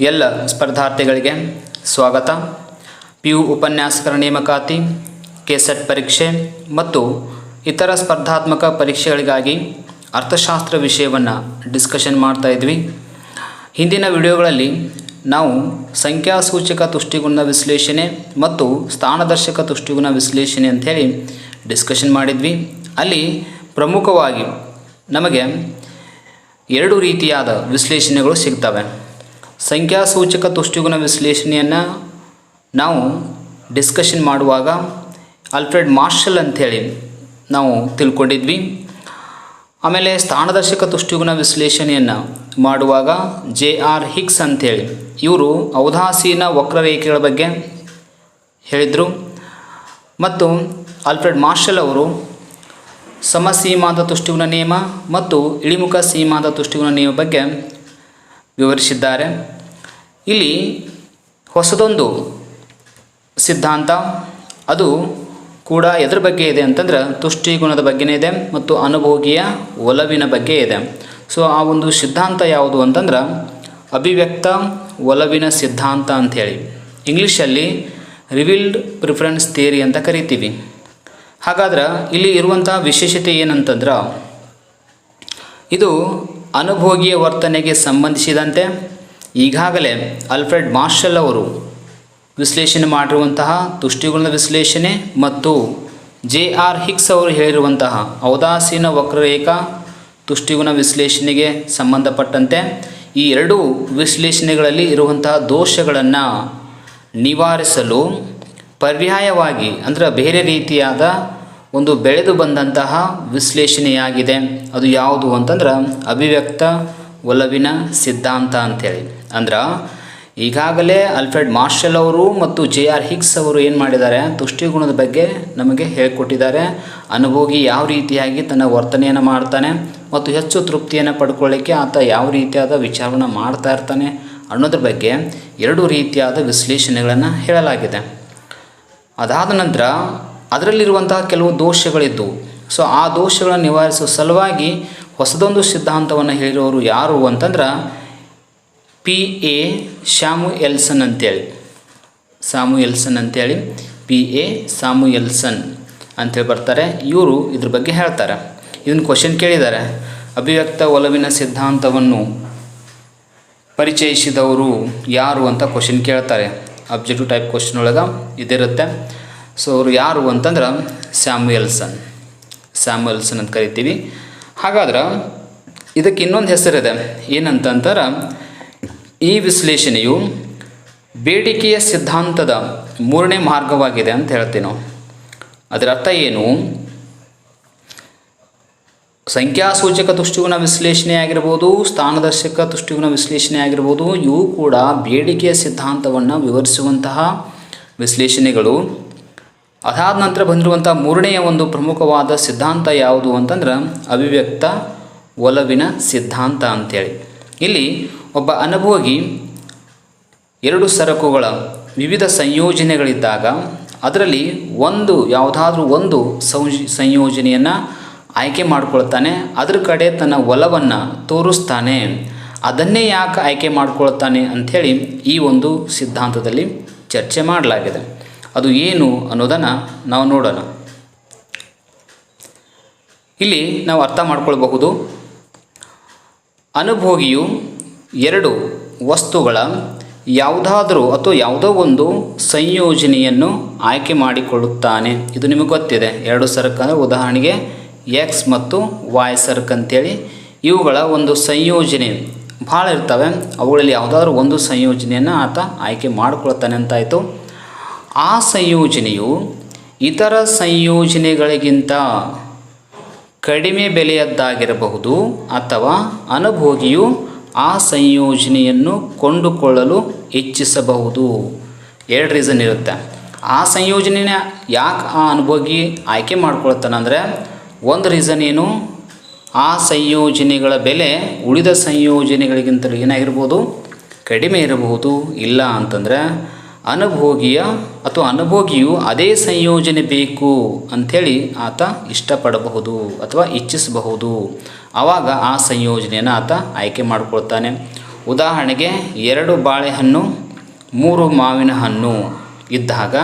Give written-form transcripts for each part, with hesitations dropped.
ಎಲ್ಲ ಸ್ಪರ್ಧಾರ್ಥಿಗಳಿಗೆ ಸ್ವಾಗತ. PU ಉಪನ್ಯಾಸಕರ ನೇಮಕಾತಿ, ಕೆಸೆಟ್ ಪರೀಕ್ಷೆ ಮತ್ತು ಇತರ ಸ್ಪರ್ಧಾತ್ಮಕ ಪರೀಕ್ಷೆಗಳಿಗಾಗಿ ಅರ್ಥಶಾಸ್ತ್ರ ವಿಷಯವನ್ನು ಡಿಸ್ಕಷನ್ ಮಾಡ್ತಾ ಇದ್ವಿ. ಹಿಂದಿನ ವಿಡಿಯೋಗಳಲ್ಲಿ ನಾವು ಸಂಖ್ಯಾಸೂಚಕ ತುಷ್ಟಿಗುಣ ವಿಶ್ಲೇಷಣೆ ಮತ್ತು ಸ್ಥಾನದರ್ಶಕ ತುಷ್ಟಿಗುಣ ವಿಶ್ಲೇಷಣೆ ಅಂಥೇಳಿ ಡಿಸ್ಕಷನ್ ಮಾಡಿದ್ವಿ. ಅಲ್ಲಿ ಪ್ರಮುಖವಾಗಿ ನಮಗೆ ಎರಡು ರೀತಿಯಾದ ವಿಶ್ಲೇಷಣೆಗಳು ಸಿಗ್ತವೆ. ಸಂಖ್ಯಾಸೂಚಕ ತುಷ್ಟಿಗುಣ ವಿಶ್ಲೇಷಣೆಯನ್ನು ನಾವು ಡಿಸ್ಕಷನ್ ಮಾಡುವಾಗ ಆಲ್ಫ್ರೆಡ್ ಮಾರ್ಷಲ್ ಅಂಥೇಳಿ ನಾವು ತಿಳ್ಕೊಂಡಿದ್ವಿ. ಆಮೇಲೆ ಸ್ಥಾನದರ್ಶಕ ತುಷ್ಟಿಗುಣ ವಿಶ್ಲೇಷಣೆಯನ್ನು ಮಾಡುವಾಗ JR ಹಿಗ್ಸ್ ಅಂಥೇಳಿ ಇವರು ಔದಾಸೀನ ವಕ್ರರೇಖೆಗಳ ಬಗ್ಗೆ ಹೇಳಿದರು. ಮತ್ತು ಆಲ್ಫ್ರೆಡ್ ಮಾರ್ಷಲ್ ಅವರು ಸಮಸೀಮಾಂತ ತುಷ್ಟಿಗುಣ ನಿಯಮ ಮತ್ತು ಇಳಿಮುಖ ಸೀಮಾಂತ ತುಷ್ಟಿಗುಣ ನಿಯಮ ಬಗ್ಗೆ ವಿವರಿಸಿದ್ದಾರೆ. ಇಲ್ಲಿ ಹೊಸದೊಂದು ಸಿದ್ಧಾಂತ, ಅದು ಕೂಡ ಎದರ ಬಗ್ಗೆ ಇದೆ ಅಂತಂದ್ರೆ ತುಷ್ಟಿಗುಣದ ಬಗ್ಗೆನೇ ಇದೆ ಮತ್ತು ಅನುಭೋಗಿಯ ಒಲವಿನ ಬಗ್ಗೆ ಇದೆ. ಸೊ ಆ ಒಂದು ಸಿದ್ಧಾಂತ ಯಾವುದು ಅಂತಂದ್ರೆ ಅಭಿವ್ಯಕ್ತ ಒಲವಿನ ಸಿದ್ಧಾಂತ ಅಂಥೇಳಿ ಇಂಗ್ಲೀಷಲ್ಲಿ ರಿವೀಲ್ಡ್ ಪ್ರಿಫರೆನ್ಸ್ ಥಿಯರಿ ಅಂತ ಕರಿತೀವಿ. ಹಾಗಾದ್ರೆ ಇಲ್ಲಿ ಇರುವಂಥ ವಿಶೇಷತೆ ಏನಂತಂದ್ರೆ ಇದು ಅನುಭೋಗಿಯ ವರ್ತನೆಗೆ ಸಂಬಂಧಿಸಿದಂತೆ ಈಗಾಗಲೇ ಆಲ್ಫ್ರೆಡ್ ಮಾರ್ಷಲ್ ಅವರು ವಿಶ್ಲೇಷಣೆ ಮಾಡಿರುವಂತಹ ತುಷ್ಟಿಗುಣದ ವಿಶ್ಲೇಷಣೆ ಮತ್ತು JR ಹಿಗ್ಸ್ ಅವರು ಹೇಳಿರುವಂತಹ ಔದಾಸೀನ ವಕ್ರರೇಖಾ ತುಷ್ಟಿಗುಣ ವಿಶ್ಲೇಷಣೆಗೆ ಸಂಬಂಧಪಟ್ಟಂತೆ ಈ ಎರಡೂ ವಿಶ್ಲೇಷಣೆಗಳಲ್ಲಿ ಇರುವಂತಹ ದೋಷಗಳನ್ನು ನಿವಾರಿಸಲು ಪರ್ಯಾಯವಾಗಿ ಅಂದರೆ ಬೇರೆ ರೀತಿಯಾದ ಒಂದು ಬೆಳೆದು ಬಂದಂತಹ ವಿಶ್ಲೇಷಣೆಯಾಗಿದೆ. ಅದು ಯಾವುದು ಅಂತಂದ್ರೆ ಅಭಿವ್ಯಕ್ತ ಒಲವಿನ ಸಿದ್ಧಾಂತ ಅಂಥೇಳಿ. ಅಂದ್ರೆ ಈಗಾಗಲೇ ಆಲ್ಫ್ರೆಡ್ ಮಾರ್ಷಲ್ ಅವರು ಮತ್ತು JR ಹಿಗ್ಸ್ ಅವರು ಏನು ಮಾಡಿದ್ದಾರೆ, ತುಷ್ಟಿಗುಣದ ಬಗ್ಗೆ ನಮಗೆ ಹೇಳಿಕೊಟ್ಟಿದ್ದಾರೆ. ಅನುಭೋಗಿ ಯಾವ ರೀತಿಯಾಗಿ ತನ್ನ ವರ್ತನೆಯನ್ನು ಮಾಡ್ತಾನೆ ಮತ್ತು ಹೆಚ್ಚು ತೃಪ್ತಿಯನ್ನು ಪಡ್ಕೊಳ್ಳಿಕ್ಕೆ ಆತ ಯಾವ ರೀತಿಯಾದ ವಿಚಾರವನ್ನು ಮಾಡ್ತಾ ಇರ್ತಾನೆ ಅನ್ನೋದ್ರ ಬಗ್ಗೆ ಎರಡು ರೀತಿಯಾದ ವಿಶ್ಲೇಷಣೆಗಳನ್ನು ಹೇಳಲಾಗಿದೆ. ಅದಾದ ನಂತರ ಅದರಲ್ಲಿರುವಂತಹ ಕೆಲವು ದೋಷಗಳಿದ್ದವು. ಸೊ ಆ ದೋಷಗಳನ್ನು ನಿವಾರಿಸುವ ಸಲುವಾಗಿ ಹೊಸದೊಂದು ಸಿದ್ಧಾಂತವನ್ನು ಹೇಳಿರೋರು ಯಾರು ಅಂತಂದ್ರೆ PA ಸ್ಯಾಮುಯೆಲ್ಸನ್ ಅಂತೇಳಿ PA ಸ್ಯಾಮುಯೆಲ್ಸನ್ ಅಂತೇಳಿ ಬರ್ತಾರೆ. ಇವರು ಇದ್ರ ಬಗ್ಗೆ ಹೇಳ್ತಾರೆ. ಇದನ್ನು ಕ್ವಶನ್ ಕೇಳಿದ್ದಾರೆ, ಅಭಿವ್ಯಕ್ತ ಒಲವಿನ ಸಿದ್ಧಾಂತವನ್ನು ಪರಿಚಯಿಸಿದವರು ಯಾರು ಅಂತ ಕ್ವಶನ್ ಕೇಳ್ತಾರೆ. ಅಬ್ಜೆಕ್ಟಿವ್ ಟೈಪ್ ಕ್ವಶನ್ ಒಳಗೆ ಇದಿರುತ್ತೆ. ಸೊ ಅವರು ಯಾರು ಅಂತಂದ್ರೆ ಸ್ಯಾಮುಯೆಲ್ಸನ್ ಅಂತ ಕರಿತೀವಿ. ಹಾಗಾದ್ರೆ ಇದಕ್ಕೆ ಇನ್ನೊಂದು ಹೆಸರಿದೆ, ಏನಂತಂದ್ರೆ ಈ ವಿಶ್ಲೇಷಣೆಯು ಬೇಡಿಕೆಯ ಸಿದ್ಧಾಂತದ ಮೂರನೇ ಮಾರ್ಗವಾಗಿದೆ ಅಂತ ಹೇಳ್ತೀವಿ ನಾವು. ಅದರ ಅರ್ಥ ಏನು? ಸಂಖ್ಯಾಸೂಚಕ ತುಷ್ಟಿಗುಣ ವಿಶ್ಲೇಷಣೆ ಆಗಿರ್ಬೋದು, ಸ್ಥಾನದರ್ಶಕ ತುಷ್ಟಿಗುಣ ವಿಶ್ಲೇಷಣೆ ಆಗಿರ್ಬೋದು, ಇವು ಕೂಡ ಬೇಡಿಕೆಯ ಸಿದ್ಧಾಂತವನ್ನು ವಿವರಿಸುವಂತಹ ವಿಶ್ಲೇಷಣೆಗಳು. ಅದಾದ ನಂತರ ಬಂದಿರುವಂಥ ಮೂರನೆಯ ಒಂದು ಪ್ರಮುಖವಾದ ಸಿದ್ಧಾಂತ ಯಾವುದು ಅಂತಂದ್ರೆ ಅಭಿವ್ಯಕ್ತ ಒಲವಿನ ಸಿದ್ಧಾಂತ ಅಂಥೇಳಿ. ಇಲ್ಲಿ ಒಬ್ಬ ಅನುಭೋಗಿ ಎರಡು ಸರಕುಗಳ ವಿವಿಧ ಸಂಯೋಜನೆಗಳಿದ್ದಾಗ ಅದರಲ್ಲಿ ಯಾವುದಾದ್ರೂ ಒಂದು ಸಂಯೋಜನೆಯನ್ನು ಆಯ್ಕೆ ಮಾಡಿಕೊಳ್ತಾನೆ, ಅದ್ರ ಕಡೆ ತನ್ನ ಒಲವನ್ನು ತೋರಿಸ್ತಾನೆ. ಅದನ್ನೇ ಯಾಕೆ ಆಯ್ಕೆ ಮಾಡಿಕೊಳ್ತಾನೆ ಅಂಥೇಳಿ ಈ ಒಂದು ಸಿದ್ಧಾಂತದಲ್ಲಿ ಚರ್ಚೆ ಮಾಡಲಾಗಿದೆ. ಅದು ಏನು ಅನ್ನೋದನ್ನು ನಾವು ನೋಡೋಣ. ಇಲ್ಲಿ ನಾವು ಅರ್ಥ ಮಾಡ್ಕೊಳ್ಬಹುದು, ಅನುಭೋಗಿಯು ಎರಡು ವಸ್ತುಗಳ ಯಾವುದೋ ಒಂದು ಸಂಯೋಜನೆಯನ್ನು ಆಯ್ಕೆ ಮಾಡಿಕೊಳ್ಳುತ್ತಾನೆ. ಇದು ನಿಮಗೆ ಗೊತ್ತಿದೆ, ಎರಡು ಸರಕು ಅಂದರೆ ಉದಾಹರಣೆಗೆ X ಮತ್ತು Y ಸರಕು ಅಂತೇಳಿ ಇವುಗಳ ಒಂದು ಸಂಯೋಜನೆ ಭಾಳ ಇರ್ತವೆ. ಅವುಗಳಲ್ಲಿ ಯಾವುದಾದ್ರೂ ಒಂದು ಸಂಯೋಜನೆಯನ್ನು ಆತ ಆಯ್ಕೆ ಮಾಡಿಕೊಳ್ತಾನೆ ಅಂತಾಯಿತು. ಆ ಸಂಯೋಜನೆಯು ಇತರ ಸಂಯೋಜನೆಗಳಿಗಿಂತ ಕಡಿಮೆ ಬೆಲೆಯದ್ದಾಗಿರಬಹುದು ಅಥವಾ ಅನುಭೋಗಿಯು ಆ ಸಂಯೋಜನೆಯನ್ನು ಕೊಂಡುಕೊಳ್ಳಲು ಇಚ್ಛಿಸಬಹುದು. ಎರಡು ರೀಸನ್ ಇರುತ್ತೆ. ಆ ಸಂಯೋಜನೆಯ ಯಾಕೆ ಆ ಅನುಭೋಗಿ ಆಯ್ಕೆ ಮಾಡ್ಕೊಳ್ತಾನೆ ಅಂದರೆ, ಒಂದು ರೀಸನ್ ಏನು, ಆ ಸಂಯೋಜನೆಗಳ ಬೆಲೆ ಉಳಿದ ಸಂಯೋಜನೆಗಳಿಗಿಂತಲೂ ಏನಾಗಿರ್ಬೋದು, ಕಡಿಮೆ ಇರಬಹುದು. ಇಲ್ಲ ಅಂತಂದರೆ ಅನುಭೋಗಿಯು ಅದೇ ಸಂಯೋಜನೆ ಬೇಕು ಅಂಥೇಳಿ ಆತ ಇಷ್ಟಪಡಬಹುದು ಅಥವಾ ಇಚ್ಛಿಸಬಹುದು. ಆವಾಗ ಆ ಸಂಯೋಜನೆಯನ್ನು ಆತ ಆಯ್ಕೆ ಮಾಡಿಕೊಳ್ತಾನೆ. ಉದಾಹರಣೆಗೆ 2 ಬಾಳೆಹಣ್ಣು 3 ಮಾವಿನ ಹಣ್ಣು ಇದ್ದಾಗ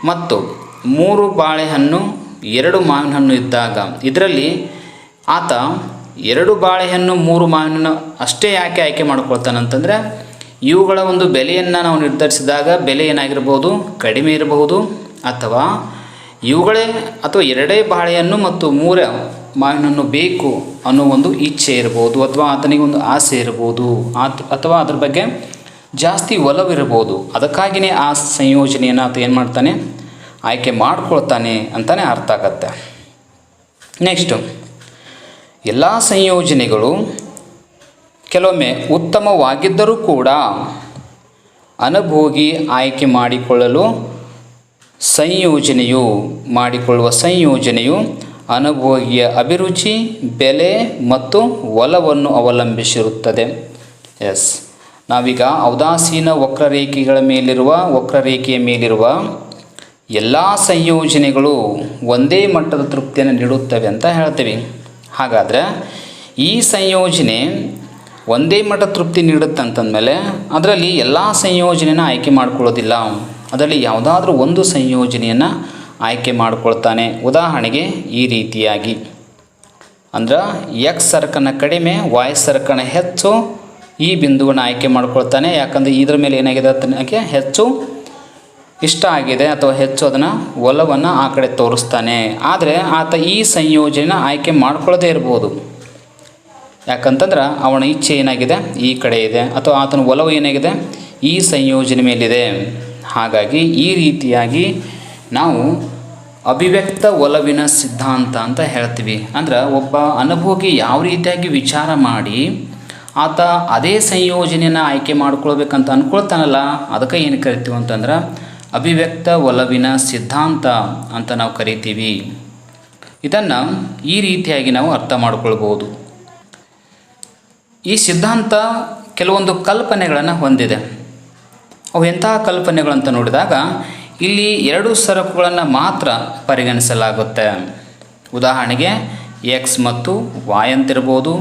ಮತ್ತು 3 ಬಾಳೆಹಣ್ಣು 2 ಮಾವಿನ ಹಣ್ಣು ಇದ್ದಾಗ ಇದರಲ್ಲಿ ಆತ 2 ಬಾಳೆಹಣ್ಣು 3 ಮಾವಿನ ಹಣ್ಣು ಅಷ್ಟೇ ಯಾಕೆ ಆಯ್ಕೆ ಮಾಡ್ಕೊಳ್ತಾನಂತಂದರೆ ಇವುಗಳ ಒಂದು ಬೆಲೆಯನ್ನು ನಾವು ನಿರ್ಧರಿಸಿದಾಗ ಬೆಲೆ ಏನಾಗಿರ್ಬೋದು, ಕಡಿಮೆ ಇರಬಹುದು, ಅಥವಾ ಇವುಗಳೇ ಅಥವಾ 2 ಬಾಳೆಹಣ್ಣು ಮತ್ತು 3 ಮಾವಿನ ಹಣ್ಣು ಬೇಕು ಅನ್ನೋ ಒಂದು ಇಚ್ಛೆ ಇರ್ಬೋದು, ಅಥವಾ ಆತನಿಗೆ ಒಂದು ಆಸೆ ಇರ್ಬೋದು, ಅಥವಾ ಅದ್ರ ಬಗ್ಗೆ ಜಾಸ್ತಿ ಒಲವಿರ್ಬೋದು. ಅದಕ್ಕಾಗಿಯೇ ಆ ಸಂಯೋಜನೆಯನ್ನು ಆತ ಏನು ಮಾಡ್ತಾನೆ, ಆಯ್ಕೆ ಮಾಡ್ಕೊಳ್ತಾನೆ ಅಂತಲೇ ಅರ್ಥ ಆಗತ್ತೆ. ನೆಕ್ಸ್ಟು, ಎಲ್ಲ ಸಂಯೋಜನೆಗಳು ಕೆಲವೊಮ್ಮೆ ಉತ್ತಮವಾಗಿದ್ದರೂ ಕೂಡ ಅನುಭೋಗಿ ಆಯ್ಕೆ ಮಾಡಿಕೊಳ್ಳುವ ಸಂಯೋಜನೆಯು ಅನುಭೋಗಿಯ ಅಭಿರುಚಿ, ಬೆಲೆ ಮತ್ತು ಒಲವನ್ನು ಅವಲಂಬಿಸಿರುತ್ತದೆ. ಎಸ್, ನಾವೀಗ ಔದಾಸೀನ ವಕ್ರರೇಖೆಯ ಮೇಲಿರುವ ಎಲ್ಲ ಸಂಯೋಜನೆಗಳು ಒಂದೇ ಮಟ್ಟದ ತೃಪ್ತಿಯನ್ನು ನೀಡುತ್ತವೆ ಅಂತ ಹೇಳ್ತೀವಿ. ಹಾಗಾದರೆ ಈ ಸಂಯೋಜನೆ ಒಂದೇ ಮಟ್ಟ ತೃಪ್ತಿ ನೀಡುತ್ತೆ ಅಂತಂದಮೇಲೆ ಅದರಲ್ಲಿ ಎಲ್ಲ ಸಂಯೋಜನೆಯನ್ನು ಆಯ್ಕೆ ಮಾಡ್ಕೊಳ್ಳೋದಿಲ್ಲ, ಅದರಲ್ಲಿ ಯಾವುದಾದ್ರೂ ಒಂದು ಸಂಯೋಜನೆಯನ್ನು ಆಯ್ಕೆ ಮಾಡ್ಕೊಳ್ತಾನೆ. ಉದಾಹರಣೆಗೆ ಈ ರೀತಿಯಾಗಿ ಅಂದ್ರೆ ಎಕ್ಸ್ ಸರಕನ ಕಡಿಮೆ, ವಾಯ್ ಸರಕನ ಹೆಚ್ಚು ಈ ಬಿಂದುವನ್ನು ಆಯ್ಕೆ ಮಾಡ್ಕೊಳ್ತಾನೆ. ಯಾಕಂದರೆ ಇದರ ಮೇಲೆ ಏನಾಗಿದೆ, ತನಗೆ ಹೆಚ್ಚು ಇಷ್ಟ ಆಗಿದೆ ಅಥವಾ ಹೆಚ್ಚು ಅದನ್ನು ಒಲವನ್ನು ಆ ಕಡೆ ತೋರಿಸ್ತಾನೆ. ಆದರೆ ಆತ ಈ ಸಂಯೋಜನೆನ ಆಯ್ಕೆ ಮಾಡ್ಕೊಳ್ಳೋದೇ ಇರ್ಬೋದು. ಯಾಕಂತಂದ್ರೆ ಅವನ ಇಚ್ಛೆ ಏನಾಗಿದೆ, ಈ ಕಡೆ ಇದೆ, ಅಥವಾ ಆತನ ಒಲವು ಏನಾಗಿದೆ, ಈ ಸಂಯೋಜನೆ ಮೇಲಿದೆ. ಹಾಗಾಗಿ ಈ ರೀತಿಯಾಗಿ ನಾವು ಅಭಿವ್ಯಕ್ತ ಒಲವಿನ ಸಿದ್ಧಾಂತ ಅಂತ ಹೇಳ್ತೀವಿ. ಅಂದ್ರೆ ಒಬ್ಬ ಅನುಭೋಗಿ ಯಾವ ರೀತಿಯಾಗಿ ವಿಚಾರ ಮಾಡಿ ಆತ ಅದೇ ಸಂಯೋಜನೆಯನ್ನು ಆಯ್ಕೆ ಮಾಡ್ಕೊಳ್ಬೇಕಂತ ಅಂದ್ಕೊಳ್ತಾನಲ್ಲ, ಅದಕ್ಕೆ ಏನು ಕರಿತೀವಿ ಅಂತಂದ್ರೆ ಅಭಿವ್ಯಕ್ತ ಒಲವಿನ ಸಿದ್ಧಾಂತ ಅಂತ ನಾವು ಕರಿತೀವಿ. ಇದನ್ನು ಈ ರೀತಿಯಾಗಿ ನಾವು ಅರ್ಥ ಮಾಡ್ಕೊಳ್ಬೋದು. ಈ ಸಿದ್ಧಾಂತ ಕೆಲವೊಂದು ಕಲ್ಪನೆಗಳನ್ನು ಹೊಂದಿದೆ. ಅವು ಎಂತಹ ಕಲ್ಪನೆಗಳಂತ ನೋಡಿದಾಗ ಇಲ್ಲಿ 2 ಸರಕುಗಳನ್ನು ಮಾತ್ರ ಪರಿಗಣಿಸಲಾಗುತ್ತೆ. ಉದಾಹರಣೆಗೆ ಎಕ್ಸ್ ಮತ್ತು ವಾಯ್ ಅಂತಿರ್ಬೋದು,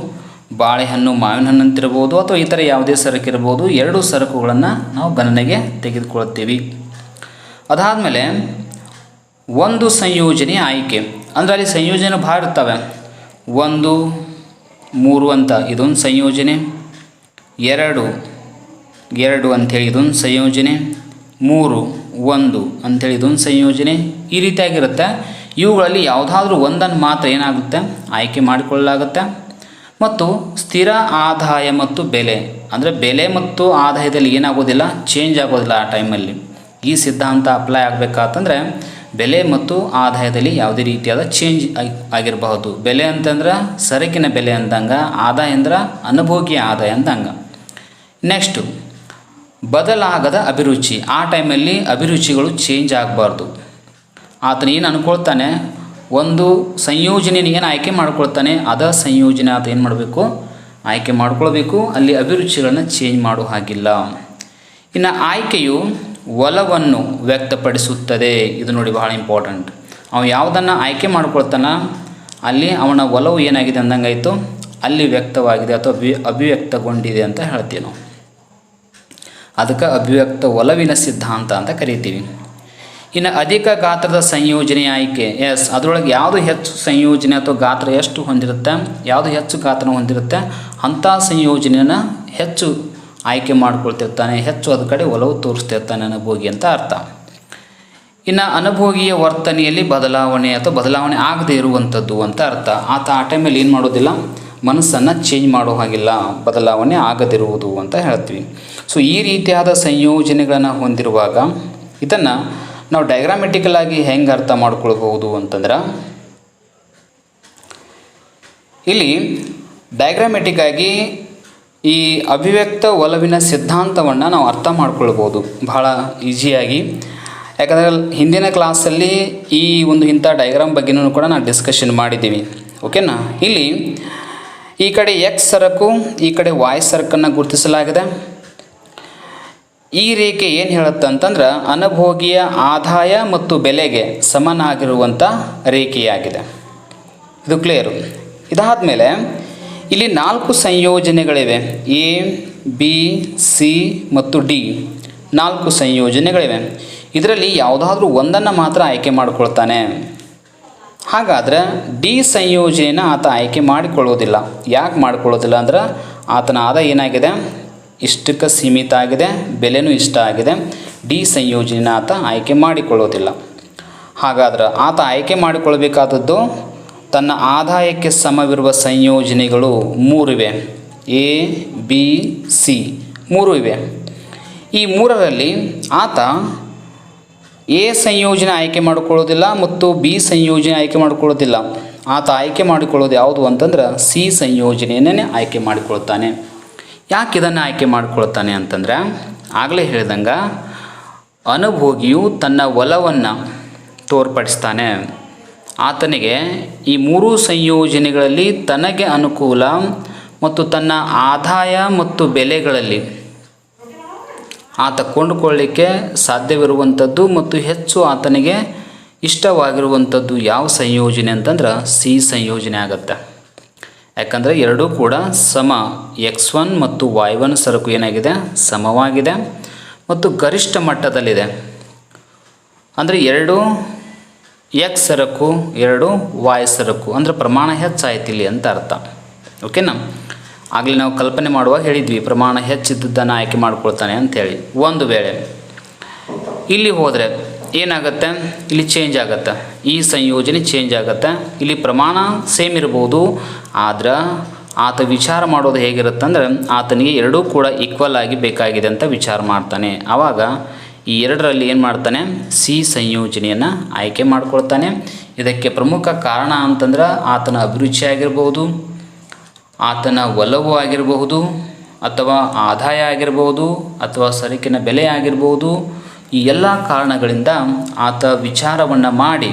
ಬಾಳೆಹಣ್ಣು ಮಾವಿನ ಹಣ್ಣು ಅಂತಿರ್ಬೋದು, ಅಥವಾ ಇತರ ಯಾವುದೇ ಸರಕಿರ್ಬೋದು. 2 ಸರಕುಗಳನ್ನು ನಾವು ಗಣನೆಗೆ ತೆಗೆದುಕೊಳ್ತೀವಿ. ಅದಾದಮೇಲೆ ಒಂದು ಸಂಯೋಜನೆ ಆಯ್ಕೆ, ಅಂದರೆ ಅಲ್ಲಿ ಸಂಯೋಜನೆ ಭಾಳ ಇರ್ತವೆ. 1, 3 ಅಂತ ಇದೊಂದು ಸಂಯೋಜನೆ, 2 ಅಂಥೇಳಿ ಇದೊಂದು ಸಂಯೋಜನೆ, 3, 1 ಅಂಥೇಳಿ ಇದೊಂದು ಸಂಯೋಜನೆ. ಈ ರೀತಿಯಾಗಿರುತ್ತೆ. ಇವುಗಳಲ್ಲಿ ಯಾವುದಾದ್ರೂ ಒಂದನ್ನು ಮಾತ್ರ ಏನಾಗುತ್ತೆ, ಆಯ್ಕೆ ಮಾಡಿಕೊಳ್ಳಲಾಗುತ್ತೆ. ಮತ್ತು ಸ್ಥಿರ ಆದಾಯ ಮತ್ತು ಬೆಲೆ, ಅಂದರೆ ಬೆಲೆ ಮತ್ತು ಆದಾಯದಲ್ಲಿ ಏನಾಗೋದಿಲ್ಲ, ಚೇಂಜ್ ಆಗೋದಿಲ್ಲ. ಆ ಟೈಮಲ್ಲಿ ಈ ಸಿದ್ಧಾಂತ ಅಪ್ಲೈ ಆಗಬೇಕಾತಂದರೆ ಬೆಲೆ ಮತ್ತು ಆದಾಯದಲ್ಲಿ ಯಾವುದೇ ರೀತಿಯಾದ ಚೇಂಜ್ ಆಗಿರಬಹುದು. ಬೆಲೆ ಅಂತಂದ್ರೆ ಸರಕಿನ ಬೆಲೆ ಅಂದಂಗೆ, ಆದಾಯ ಅಂದ್ರೆ ಅನುಭೋಗಿಯ ಆದಾಯ ಅಂದಂಗೆ. ನೆಕ್ಸ್ಟು, ಬದಲಾಗದ ಅಭಿರುಚಿ. ಆ ಟೈಮಲ್ಲಿ ಅಭಿರುಚಿಗಳು ಚೇಂಜ್ ಆಗಬಾರ್ದು. ಆತನ ಏನು ಅಂದ್ಕೊಳ್ತಾನೆ, ಒಂದು ಸಂಯೋಜನೆಯನ್ನು ಏನು ಆಯ್ಕೆ ಮಾಡ್ಕೊಳ್ತಾನೆ, ಅದ ಸಂಯೋಜನೆ ಆತ ಏನು ಮಾಡಬೇಕು, ಆಯ್ಕೆ ಮಾಡ್ಕೊಳ್ಬೇಕು. ಅಲ್ಲಿ ಅಭಿರುಚಿಗಳನ್ನು ಚೇಂಜ್ ಮಾಡೋ ಹಾಗಿಲ್ಲ. ಇನ್ನು ಆಯ್ಕೆಯು ಒಲವನ್ನು ವ್ಯಕ್ತಪಡಿಸುತ್ತದೆ. ಇದು ನೋಡಿ ಬಹಳ ಇಂಪಾರ್ಟೆಂಟ್. ಅವನು ಯಾವುದನ್ನು ಆಯ್ಕೆ ಮಾಡ್ಕೊಳ್ತಾನ ಅಲ್ಲಿ ಅವನ ಒಲವು ಏನಾಗಿದೆ ಅಂದಂಗಾಯಿತು, ಅಲ್ಲಿ ವ್ಯಕ್ತವಾಗಿದೆ ಅಥವಾ ಅಭಿವ್ಯಕ್ತಗೊಂಡಿದೆ ಅಂತ ಹೇಳ್ತೀವಿ ನಾವು. ಅದಕ್ಕೆ ಅಭಿವ್ಯಕ್ತ ಒಲವಿನ ಸಿದ್ಧಾಂತ ಅಂತ ಕರಿತೀವಿ. ಇನ್ನು ಅಧಿಕ ಗಾತ್ರದ ಸಂಯೋಜನೆ ಆಯ್ಕೆ. ಎಸ್, ಅದರೊಳಗೆ ಯಾವುದು ಹೆಚ್ಚು ಸಂಯೋಜನೆ ಅಥವಾ ಗಾತ್ರ ಎಷ್ಟು ಹೊಂದಿರುತ್ತೆ, ಯಾವುದು ಹೆಚ್ಚು ಗಾತ್ರ ಹೊಂದಿರುತ್ತೆ ಅಂಥ ಸಂಯೋಜನೆಯನ್ನು ಹೆಚ್ಚು ಆಯ್ಕೆ ಮಾಡ್ಕೊಳ್ತಿರ್ತಾನೆ, ಹೆಚ್ಚು ಅದ ಕಡೆ ಒಲವು ತೋರಿಸ್ತಿರ್ತಾನೆ ಅನುಭೋಗಿ ಅಂತ ಅರ್ಥ. ಇನ್ನು ಅನುಭೋಗಿಯ ವರ್ತನೆಯಲ್ಲಿ ಬದಲಾವಣೆ ಅಥವಾ ಬದಲಾವಣೆ ಆಗದೇ ಇರುವಂಥದ್ದು ಅಂತ ಅರ್ಥ. ಆತ ಆ ಟೈಮಲ್ಲಿ ಏನು ಮಾಡೋದಿಲ್ಲ, ಮನಸ್ಸನ್ನು ಚೇಂಜ್ ಮಾಡೋ ಹಾಗಿಲ್ಲ, ಬದಲಾವಣೆ ಆಗದಿರುವುದು ಅಂತ ಹೇಳ್ತೀವಿ. ಸೊ ಈ ರೀತಿಯಾದ ಸಂಯೋಜನೆಗಳನ್ನು ಹೊಂದಿರುವಾಗ ಇದನ್ನು ನಾವು ಡಯಾಗ್ರಾಮೆಟಿಕಲ್ ಆಗಿ ಹೆಂಗೆ ಅರ್ಥ ಮಾಡ್ಕೊಳ್ಬಹುದು ಅಂತಂದ್ರೆ, ಇಲ್ಲಿ ಡಯಾಗ್ರಾಮೆಟಿಕ್ ಆಗಿ ಈ ಅಭಿವ್ಯಕ್ತ ಒಲವಿನ ಸಿದ್ಧಾಂತವನ್ನು ನಾವು ಅರ್ಥ ಮಾಡ್ಕೊಳ್ಬೋದು ಬಹಳ ಈಸಿಯಾಗಿ. ಯಾಕಂದರೆ ಹಿಂದಿನ ಕ್ಲಾಸಲ್ಲಿ ಈ ಒಂದು ಇಂಥ ಡಯಾಗ್ರಾಮ್ ಬಗ್ಗೆನೂ ಕೂಡ ನಾವು ಡಿಸ್ಕಷನ್ ಮಾಡಿದ್ದೀವಿ. ಓಕೆನಾ. ಇಲ್ಲಿ ಈ ಕಡೆ ಎಕ್ಸ್ ಸರಕು, ಈ ಕಡೆ ವಾಯ್ ಸರಕನ್ನು ಗುರುತಿಸಲಾಗಿದೆ. ಈ ರೇಖೆ ಏನು ಹೇಳುತ್ತೆ ಅಂತಂದ್ರೆ ಅನುಭೋಗಿಯ ಆದಾಯ ಮತ್ತು ಬೆಲೆಗೆ ಸಮನಾಗಿರುವಂಥ ರೇಖೆಯಾಗಿದೆ. ಇದು ಕ್ಲಿಯರು. ಇದಾದ ಮೇಲೆ ಇಲ್ಲಿ 4 ಸಂಯೋಜನೆಗಳಿವೆ. ಎ, ಬಿ, ಸಿ ಮತ್ತು ಡಿ 4 ಸಂಯೋಜನೆಗಳಿವೆ. ಇದರಲ್ಲಿ ಯಾವುದಾದ್ರೂ ಒಂದನ್ನು ಮಾತ್ರ ಆಯ್ಕೆ ಮಾಡಿಕೊಳ್ತಾನೆ. ಹಾಗಾದರೆ ಡಿ ಸಂಯೋಜನೆಯನ್ನು ಆತ ಆಯ್ಕೆ ಮಾಡಿಕೊಳ್ಳೋದಿಲ್ಲ. ಯಾಕೆ ಮಾಡಿಕೊಳ್ಳೋದಿಲ್ಲ ಅಂದ್ರೆ ಆತನ ಆದಾಯ ಏನಾಗಿದೆ, ಇಷ್ಟಕ್ಕೆ ಸೀಮಿತ ಆಗಿದೆ, ಬೆಲೆನೂ ಇಷ್ಟ ಆಗಿದೆ. ಡಿ ಸಂಯೋಜನೆಯನ್ನು ಆತ ಆಯ್ಕೆ ಮಾಡಿಕೊಳ್ಳೋದಿಲ್ಲ. ಹಾಗಾದ್ರೆ ಆತ ಆಯ್ಕೆ ಮಾಡಿಕೊಳ್ಬೇಕಾದದ್ದು ತನ್ನ ಆದಾಯಕ್ಕೆ ಸಮವಿರುವ ಸಂಯೋಜನೆಗಳು 3 ಇವೆ. ಎ, ಬಿ, ಸಿ 3 ಇವೆ. ಈ 3ರಲ್ಲಿ ಆತ ಎ ಸಂಯೋಜನೆ ಆಯ್ಕೆ ಮಾಡಿಕೊಳ್ಳೋದಿಲ್ಲ ಮತ್ತು ಬಿ ಸಂಯೋಜನೆ ಆಯ್ಕೆ ಮಾಡಿಕೊಳ್ಳೋದಿಲ್ಲ. ಆತ ಆಯ್ಕೆ ಮಾಡಿಕೊಳ್ಳೋದು ಯಾವುದು ಅಂತಂದ್ರೆ ಸಿ ಸಂಯೋಜನೆಯನ್ನೇ ಆಯ್ಕೆ ಮಾಡಿಕೊಳ್ತಾನೆ. ಯಾಕೆ ಇದನ್ನು ಆಯ್ಕೆ ಮಾಡಿಕೊಳ್ತಾನೆ ಅಂತಂದ್ರೆ, ಆಗಲೇ ಹೇಳ್ದಂಗೆ ಅನುಭೋಗಿಯು ತನ್ನ ಒಲವನ್ನು ತೋರ್ಪಡಿಸ್ತಾನೆ. ಆತನಿಗೆ ಈ 3 ಸಂಯೋಜನೆಗಳಲ್ಲಿ ತನಗೆ ಅನುಕೂಲ ಮತ್ತು ತನ್ನ ಆದಾಯ ಮತ್ತು ಬೆಲೆಗಳಲ್ಲಿ ಆತ ಕೊಂಡುಕೊಳ್ಳಲಿಕ್ಕೆ ಸಾಧ್ಯವಿರುವಂಥದ್ದು ಮತ್ತು ಹೆಚ್ಚು ಆತನಿಗೆ ಇಷ್ಟವಾಗಿರುವಂಥದ್ದು ಯಾವ ಸಂಯೋಜನೆ ಅಂತಂದ್ರೆ ಸಿ ಸಂಯೋಜನೆ ಆಗುತ್ತೆ. ಯಾಕಂದರೆ ಎರಡೂ ಕೂಡ ಸಮ, X1 ಮತ್ತು Y1 ಸರಕು ಏನಾಗಿದೆ, ಸಮವಾಗಿದೆ ಮತ್ತು ಗರಿಷ್ಠ ಮಟ್ಟದಲ್ಲಿದೆ. ಅಂದರೆ 2 X ಸರಕು 2 Y ಸರಕು ಅಂದರೆ ಪ್ರಮಾಣ ಹೆಚ್ಚಾಯ್ತಿಲ್ಲಿ ಅಂತ ಅರ್ಥ. ಓಕೆನಾ? ಆಗಲೇ ನಾವು ಕಲ್ಪನೆ ಮಾಡುವಾಗ ಹೇಳಿದ್ವಿ ಪ್ರಮಾಣ ಹೆಚ್ಚಿದ್ದನ್ನು ಆಯ್ಕೆ ಮಾಡ್ಕೊಳ್ತಾನೆ ಅಂಥೇಳಿ. ಒಂದು ವೇಳೆ ಇಲ್ಲಿ ಹೋದರೆ ಏನಾಗುತ್ತೆ, ಇಲ್ಲಿ ಚೇಂಜ್ ಆಗುತ್ತೆ, ಈ ಸಂಯೋಜನೆ ಚೇಂಜ್ ಆಗುತ್ತೆ. ಇಲ್ಲಿ ಪ್ರಮಾಣ ಸೇಮ್ ಇರ್ಬೋದು, ಆದ್ರೆ ಆತ ವಿಚಾರ ಮಾಡೋದು ಹೇಗಿರುತ್ತೆ ಅಂದರೆ ಆತನಿಗೆ ಎರಡೂ ಕೂಡ ಈಕ್ವಲ್ ಆಗಿ ಬೇಕಾಗಿದೆ ಅಂತ ವಿಚಾರ ಮಾಡ್ತಾನೆ. ಆವಾಗ ಈ 2ರಲ್ಲಿ ಏನು ಮಾಡ್ತಾನೆ, ಸಿ ಸಂಯೋಜನೆಯನ್ನು ಆಯ್ಕೆ ಮಾಡ್ಕೊಳ್ತಾನೆ. ಇದಕ್ಕೆ ಪ್ರಮುಖ ಕಾರಣ ಅಂತಂದ್ರೆ ಆತನ ಅಭಿರುಚಿ ಆಗಿರ್ಬೋದು, ಆತನ ಒಲವು ಆಗಿರಬಹುದು, ಅಥವಾ ಆದಾಯ ಆಗಿರ್ಬೋದು, ಅಥವಾ ಸರಕಿನ ಬೆಲೆ ಆಗಿರ್ಬೋದು. ಈ ಎಲ್ಲ ಕಾರಣಗಳಿಂದ ಆತ ವಿಚಾರವನ್ನು ಮಾಡಿ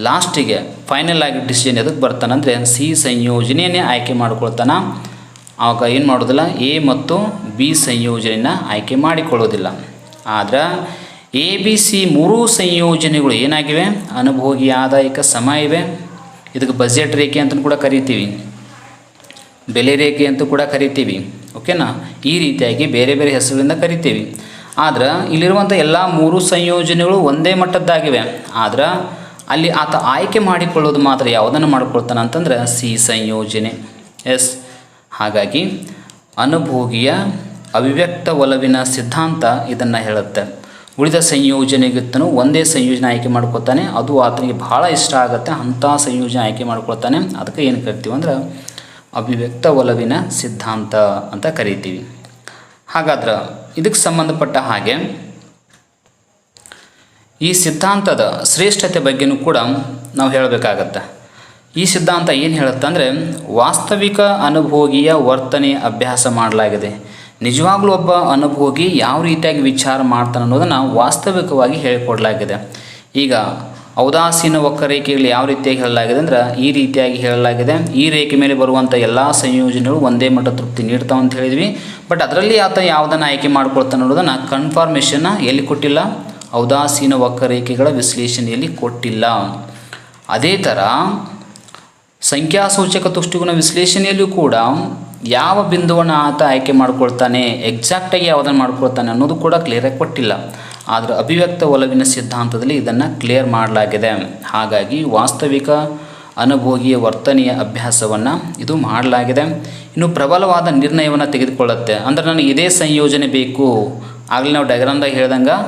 ಲಾಸ್ಟಿಗೆ ಫೈನಲ್ ಆಗಿ ಡಿಸಿಷನ್ ಎದಕ್ಕೆ ಬರ್ತಾನಂದರೆ ಸಿ ಸಂಯೋಜನೆಯನ್ನೇ ಆಯ್ಕೆ ಮಾಡ್ಕೊಳ್ತಾನೆ. ಆವಾಗ ಏನು ಮಾಡೋದಿಲ್ಲ, ಎ ಮತ್ತು ಬಿ ಸಂಯೋಜನೆಯನ್ನು ಆಯ್ಕೆ ಮಾಡಿಕೊಳ್ಳೋದಿಲ್ಲ. ಆದರೆ ಎ, ಬಿ, ಸಿ 3 ಸಂಯೋಜನೆಗಳು ಏನಾಗಿವೆ, ಅನುಭೋಗಿ ಆದಾಯಕ್ಕೆ ಸಮ ಇವೆ. ಇದಕ್ಕೆ ಬಜೆಟ್ ರೇಖೆ ಅಂತ ಕೂಡ ಕರಿತೀವಿ, ಬೆಲೆ ರೇಖೆ ಅಂತೂ ಕೂಡ ಕರಿತೀವಿ. ಓಕೆನಾ? ಈ ರೀತಿಯಾಗಿ ಬೇರೆ ಬೇರೆ ಹೆಸರುಗಳಿಂದ ಕರಿತೀವಿ. ಆದ್ರೆ ಇಲ್ಲಿರುವಂಥ ಎಲ್ಲ 3 ಸಂಯೋಜನೆಗಳು ಒಂದೇ ಮಟ್ಟದ್ದಾಗಿವೆ. ಆದ್ರೆ ಅಲ್ಲಿ ಆತ ಆಯ್ಕೆ ಮಾಡಿಕೊಳ್ಳೋದು ಮಾತ್ರ ಯಾವುದನ್ನು ಮಾಡಿಕೊಳ್ತಾನೆ ಅಂತಂದ್ರೆ ಸಿ ಸಂಯೋಜನೆ. ಎಸ್, ಹಾಗಾಗಿ ಅನುಭೋಗಿಯ ಅವಿವ್ಯಕ್ತ ಒಲವಿನ ಸಿದ್ಧಾಂತ ಇದನ್ನು ಹೇಳುತ್ತೆ. ಉಳಿದ ಸಂಯೋಜನೆಗಿತ್ತನು ಒಂದೇ ಸಂಯೋಜನೆ ಆಯ್ಕೆ ಮಾಡ್ಕೊಳ್ತಾನೆ, ಅದು ಆತನಿಗೆ ಭಾಳ ಇಷ್ಟ ಆಗುತ್ತೆ, ಅಂಥ ಸಂಯೋಜನೆ ಆಯ್ಕೆ ಮಾಡ್ಕೊಳ್ತಾನೆ. ಅದಕ್ಕೆ ಏನು ಕರಿತೀವಿ ಅಂದ್ರೆ ಅವಿವ್ಯಕ್ತ ಒಲವಿನ ಸಿದ್ಧಾಂತ ಅಂತ ಕರಿತೀವಿ. ಹಾಗಾದ್ರೆ ಇದಕ್ಕೆ ಸಂಬಂಧಪಟ್ಟ ಹಾಗೆ ಈ ಸಿದ್ಧಾಂತದ ಶ್ರೇಷ್ಠತೆ ಬಗ್ಗೆನೂ ಕೂಡ ನಾವು ಹೇಳಬೇಕಾಗತ್ತೆ. ಈ ಸಿದ್ಧಾಂತ ಏನು ಹೇಳುತ್ತೆ ಅಂದರೆ ವಾಸ್ತವಿಕ ಅನುಭೋಗಿಯ ವರ್ತನೆ ಅಭ್ಯಾಸ ಮಾಡಲಾಗಿದೆ. ನಿಜವಾಗ್ಲೂ ಒಬ್ಬ ಅನುಭೋಗಿ ಯಾವ ರೀತಿಯಾಗಿ ವಿಚಾರ ಮಾಡ್ತಾನೆ ಅನ್ನೋದನ್ನು ವಾಸ್ತವಿಕವಾಗಿ ಹೇಳಿಕೊಡಲಾಗಿದೆ. ಈಗ ಔದಾಸೀನ ವಕ್ರರೇಖೆಗಳು ಯಾವ ರೀತಿಯಾಗಿ ಹೇಳಲಾಗಿದೆ ಅಂದ್ರೆ ಈ ರೀತಿಯಾಗಿ ಹೇಳಲಾಗಿದೆ. ಈ ರೇಖೆ ಮೇಲೆ ಬರುವಂಥ ಎಲ್ಲ ಸಂಯೋಜನೆಗಳು ಒಂದೇ ಮಟ್ಟ ತೃಪ್ತಿ ನೀಡ್ತಾವೆ ಅಂತ ಹೇಳಿದ್ವಿ. ಬಟ್ ಅದರಲ್ಲಿ ಆತ ಯಾವುದನ್ನು ಆಯ್ಕೆ ಮಾಡ್ಕೊಳ್ತಾನೆ ಅನ್ನೋದನ್ನು ಕನ್ಫರ್ಮೇಷನ್ನ ಎಲ್ಲಿ ಕೊಟ್ಟಿಲ್ಲ, ಔದಾಸೀನ ವಕ್ರರೇಖೆಗಳ ವಿಶ್ಲೇಷಣೆಯಲ್ಲಿ ಕೊಟ್ಟಿಲ್ಲ. ಅದೇ ಥರ ಸಂಖ್ಯಾಸೂಚಕ ತುಷ್ಟುಗುಣ ವಿಶ್ಲೇಷಣೆಯಲ್ಲಿಯೂ ಕೂಡ ಯಾವ ಬಿಂದುವನ್ನು ಆತ ಆಯ್ಕೆ ಮಾಡ್ಕೊಳ್ತಾನೆ, ಎಕ್ಸಾಕ್ಟಾಗಿ ಯಾವುದನ್ನು ಮಾಡ್ಕೊಳ್ತಾನೆ ಅನ್ನೋದು ಕೂಡ ಕ್ಲಿಯರಾಗಿ ಕೊಟ್ಟಿಲ್ಲ. ಆದರೆ ಅಭಿವ್ಯಕ್ತ ಒಲವಿನ ಸಿದ್ಧಾಂತದಲ್ಲಿ ಇದನ್ನು ಕ್ಲಿಯರ್ ಮಾಡಲಾಗಿದೆ. ಹಾಗಾಗಿ ವಾಸ್ತವಿಕ ಅನುಭೋಗಿಯ ವರ್ತನೆಯ ಅಭ್ಯಾಸವನ್ನು ಇದು ಮಾಡಲಾಗಿದೆ. ಇನ್ನು ಪ್ರಬಲವಾದ ನಿರ್ಣಯವನ್ನು ತೆಗೆದುಕೊಳ್ಳುತ್ತೆ. ಅಂದರೆ ನನಗೆ ಇದೇ ಸಂಯೋಜನೆ ಬೇಕು. ಆಗಲೇ ನಾವು ಡಯಾಗ್ರಾಮ್ದಾಗ ಹೇಳ್ದಂಗೆ